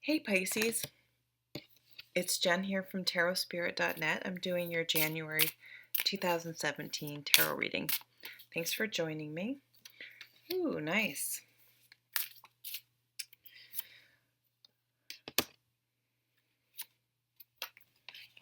Hey Pisces, it's Jen here from tarotspirit.net. I'm doing your January 2017 tarot reading. Thanks for joining me. Ooh, nice.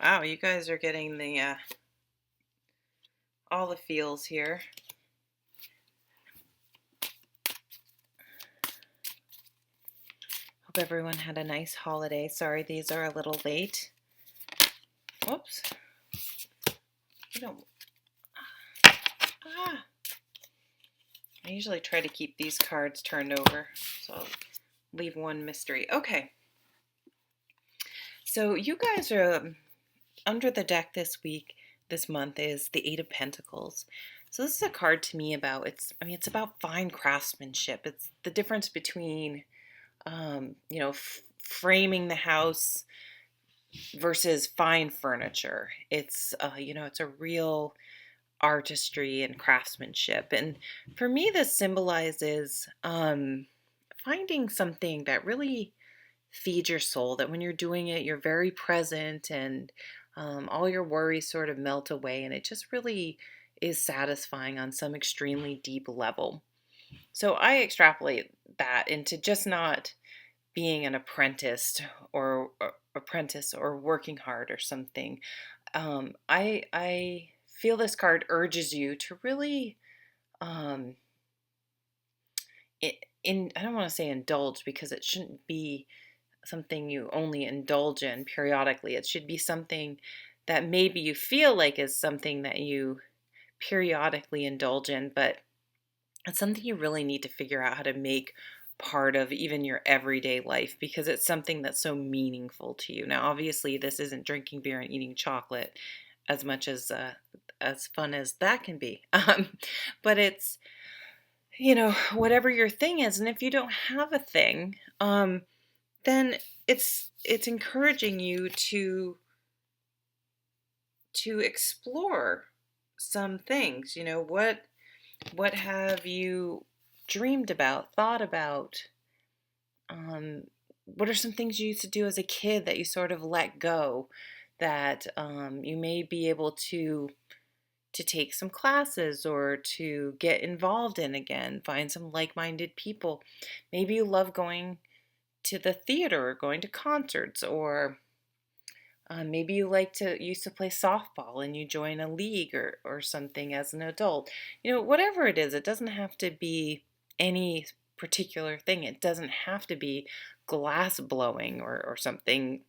Wow, you guys are getting the all the feels here. Hope everyone had a nice holiday. Sorry, these are a little late. Whoops. You don't. Ah. I usually try to keep these cards turned over, so I'll leave one mystery. Okay. So you guys are under the deck this month is the Eight of Pentacles. So this is a card to me about, it's about fine craftsmanship. It's the difference between, framing the house versus fine furniture. It's a real artistry and craftsmanship. And for me, this symbolizes finding something that really feeds your soul, that when you're doing it, you're very present and all your worries sort of melt away, and it just really is satisfying on some extremely deep level. So I extrapolate that into just not being an apprentice or working hard or something. I feel this card urges you to really um, I don't want to say indulge, because it shouldn't be something you only indulge in periodically. It should be something that maybe you feel like is something that you periodically indulge in, but it's something you really need to figure out how to make part of even your everyday life, because it's something that's so meaningful to you. Now, obviously, this isn't drinking beer and eating chocolate, as much as fun as that can be. But it's, whatever your thing is, and if you don't have a thing, then it's encouraging you to explore some things. What have you dreamed about, thought about? What are some things you used to do as a kid that you sort of let go, that you may be able to take some classes or to get involved in again, find some like-minded people. Maybe you love going to the theater or going to concerts, or maybe you used to play softball and you join a league or something as an adult. Whatever it is, it doesn't have to be any particular thing. It doesn't have to be glass blowing or something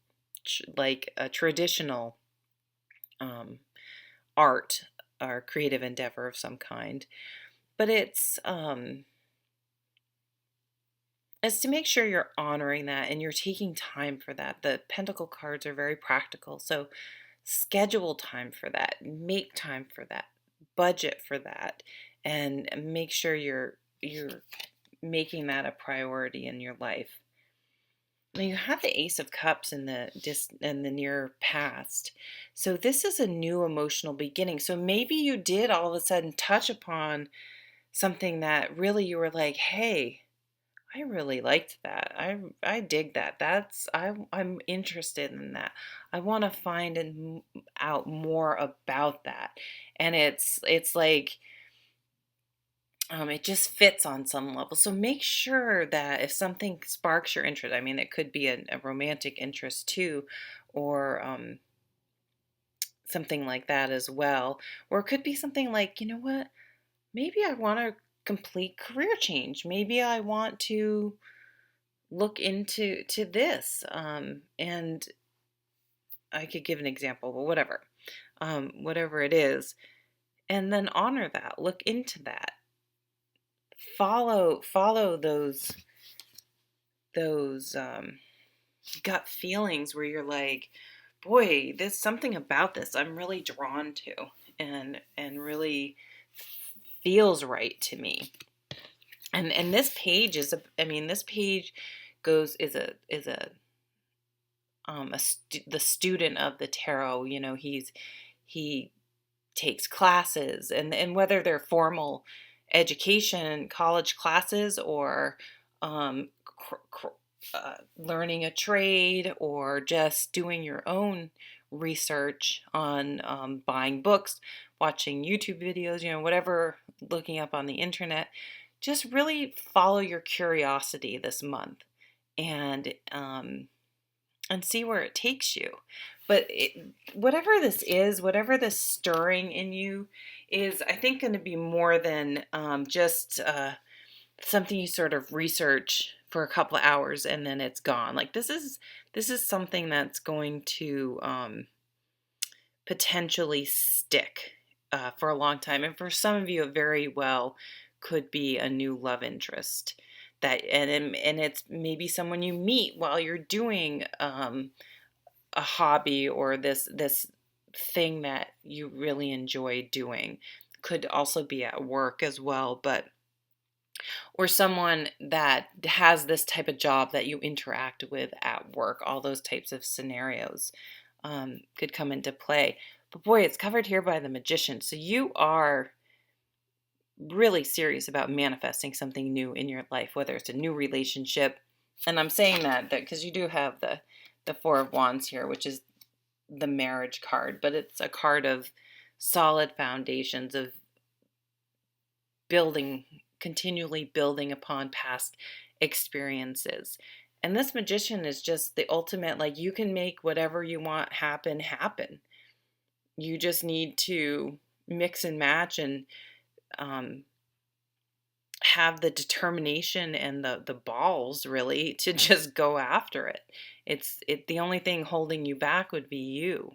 like a traditional um, art or creative endeavor of some kind. But it's to make sure you're honoring that and you're taking time for that. The Pentacle cards are very practical. So schedule time for that, make time for that, budget for that, and make sure you're making that a priority in your life. Now you have the Ace of Cups in the near past. So this is a new emotional beginning. So maybe you did all of a sudden touch upon something that really you were like, hey, I really liked that. I dig that. I'm interested in that. I want to find out more about that. And it's like it just fits on some level. So make sure that if something sparks your interest, I mean, it could be a romantic interest too, or something like that as well. Or it could be something like, you know what? Maybe I want a complete career change. Maybe I want to look into this. And I could give an example, but whatever it is, and then honor that. Look into that. Follow those gut feelings where you're like, boy, there's something about this I'm really drawn to, and really feels right to me. And this page this page is the student of the tarot. He takes classes, and whether they're formal education, college classes, or learning a trade or just doing your own research on buying books, watching YouTube videos, whatever, looking up on the internet. Just really follow your curiosity this month and see where it takes you. But whatever this is, whatever this stirring in you is, I think going to be more than just something you sort of research for a couple of hours and then it's gone. Like this is something that's going to potentially stick for a long time, and for some of you, it very well could be a new love interest. That and it's maybe someone you meet while you're doing a hobby or this thing that you really enjoy doing. Could also be at work as well, or someone that has this type of job that you interact with at work. All those types of scenarios could come into play. But boy, it's covered here by the Magician. So you are really serious about manifesting something new in your life, whether it's a new relationship. And I'm saying that because you do have the Four of Wands here, which is the marriage card, but it's a card of solid foundations, of continually building upon past experiences. And this Magician is just the ultimate, like, you can make whatever you want happen. You just need to mix and match and have the determination and the balls, really, to just go after it. The only thing holding you back would be you.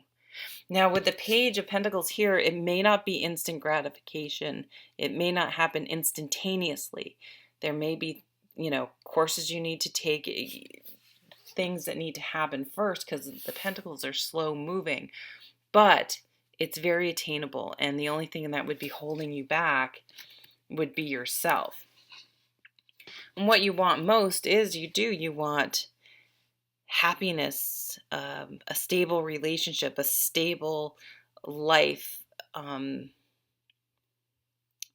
Now, with the Page of Pentacles here, it may not be instant gratification. It may not happen instantaneously. There may be, courses you need to take, things that need to happen first, because the Pentacles are slow moving. But it's very attainable, and the only thing that would be holding you back would be yourself. And what you want most is you want happiness, a stable relationship, a stable life.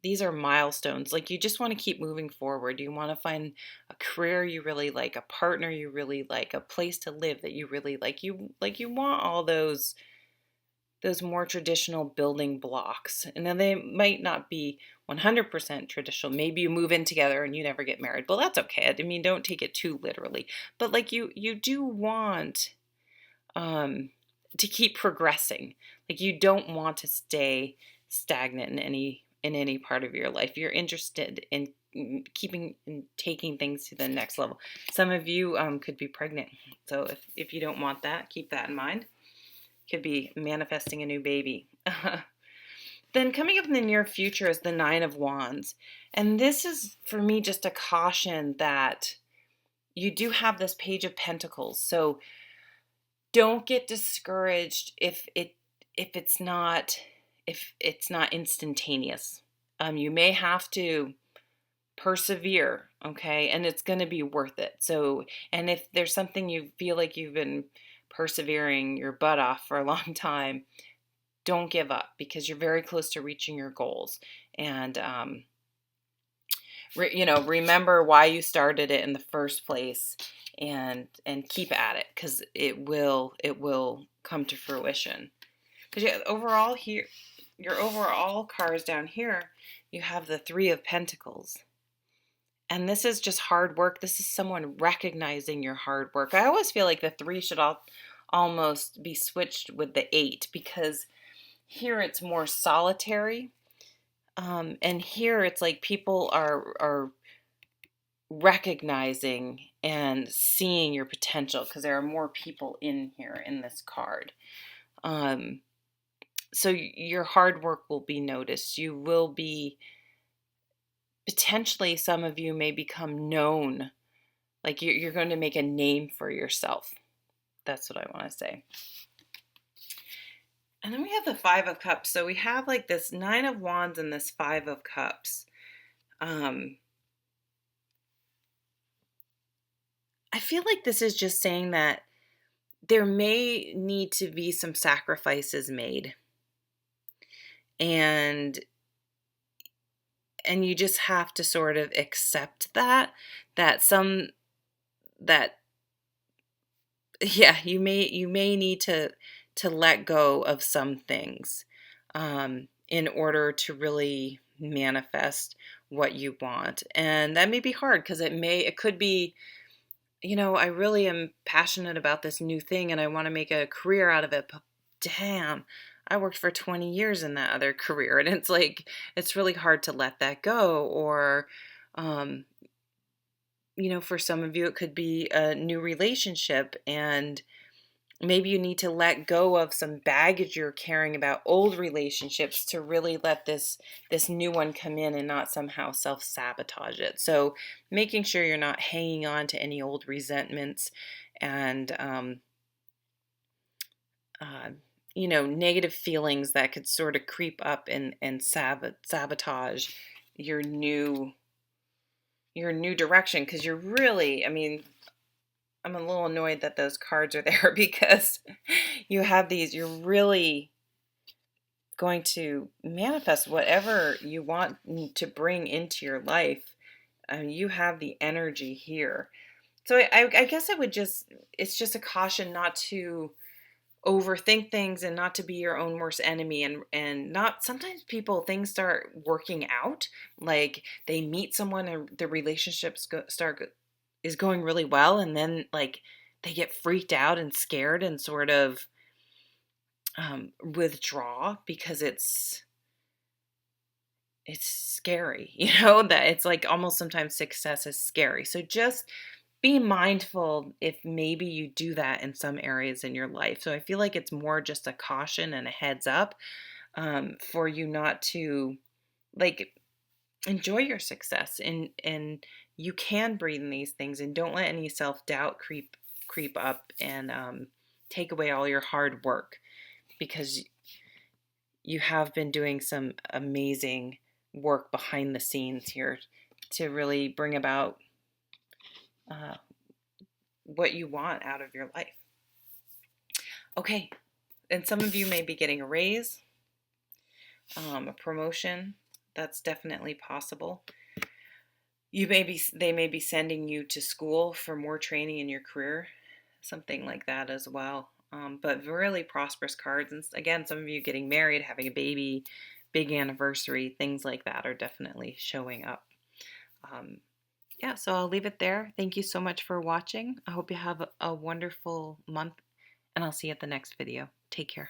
These are milestones. Like, you just want to keep moving forward. You want to find a career you really like, a partner you really like, a place to live that you really like. You want all those more traditional building blocks. And then they might not be 100% traditional. Maybe you move in together and you never get married. Well, that's okay. I mean, don't take it too literally. But like, you do want to keep progressing. Like, you don't want to stay stagnant in any part of your life. You're interested in keeping and taking things to the next level. Some of you could be pregnant. So if you don't want that, keep that in mind. Could be manifesting a new baby. Then coming up in the near future is the Nine of Wands. And this is, for me, just a caution that you do have this Page of Pentacles. So don't get discouraged if it's not instantaneous. You may have to persevere, okay? And it's going to be worth it. So, and if there's something you feel like you've been persevering your butt off for a long time, don't give up, because you're very close to reaching your goals. And remember why you started it in the first place, and keep at it, because it will come to fruition. Because overall here, your overall cards down here, you have the Three of Pentacles. And this is just hard work. This is someone recognizing your hard work. I always feel like the 3 should almost be switched with the 8, because here it's more solitary. And here it's like people are recognizing and seeing your potential, because there are more people in here in this card. So your hard work will be noticed. You will be, potentially some of you may become known. Like, you're going to make a name for yourself. That's what I want to say. And then we have the Five of Cups. So we have like this Nine of Wands and this Five of Cups. I feel like this is just saying that there may need to be some sacrifices made. And you just have to sort of accept that yeah, you may need to let go of some things in order to really manifest what you want. And that may be hard because it could be, I really am passionate about this new thing and I want to make a career out of it, but damn, I worked for 20 years in that other career, and it's like it's really hard to let that go. Or um for some of you it could be a new relationship, and maybe you need to let go of some baggage you're carrying about old relationships to really let this new one come in and not somehow self-sabotage it. So making sure you're not hanging on to any old resentments and uh, negative feelings that could sort of creep up and sabotage your new direction, because you're really, I mean, I'm a little annoyed that those cards are there because you're really going to manifest whatever you want to bring into your life. You have the energy here. So I guess it's just a caution not to overthink things and not to be your own worst enemy, and not, sometimes things start working out, like they meet someone and the relationships is going really well, and then like they get freaked out and scared and sort of withdraw because it's scary, that it's like almost sometimes success is scary. So just be mindful if maybe you do that in some areas in your life. So I feel like it's more just a caution and a heads up for you not to, like, enjoy your success, and you can breathe in these things, and don't let any self-doubt creep up and take away all your hard work, because you have been doing some amazing work behind the scenes here to really bring about uh, what you want out of your life. Okay, and some of you may be getting a raise, a promotion. That's definitely possible. They may be sending you to school for more training in your career, something like that as well. But really prosperous cards. And again, some of you getting married, having a baby, big anniversary, things like that are definitely showing up. Yeah, so I'll leave it there. Thank you so much for watching. I hope you have a wonderful month, and I'll see you at the next video. Take care.